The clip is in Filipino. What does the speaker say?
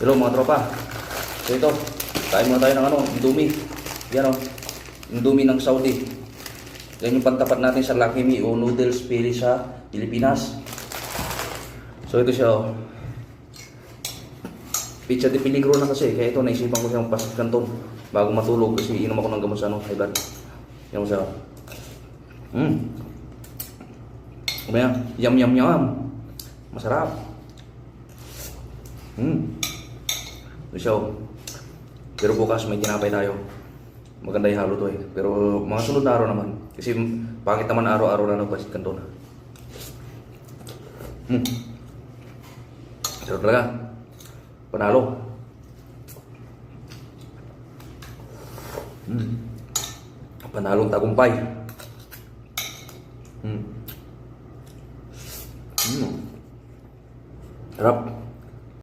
Hello mga tropa. So ito, kain muna tayo ng Indomie. Yan o, Indomie ng Saudi. Yan yung pantapat natin sa Lucky Me o noodles pili sa Pilipinas. So ito siya o. Pizza de peligro na kasi, kaya ito naisipan ko siyang pasok kanton bago matulog kasi inom ako ng gamot sa high blood. Yan mo siya o. Kumaya, yum yum yum. Masarap. So, pero bukas may tinapay tayo. Maganda yung halo to eh. Pero mga sunod na araw naman. Kasi pangit naman araw-araw na nagpasit kanto na. Sarap talaga. Panalo. Panalong tagumpay. Sarap.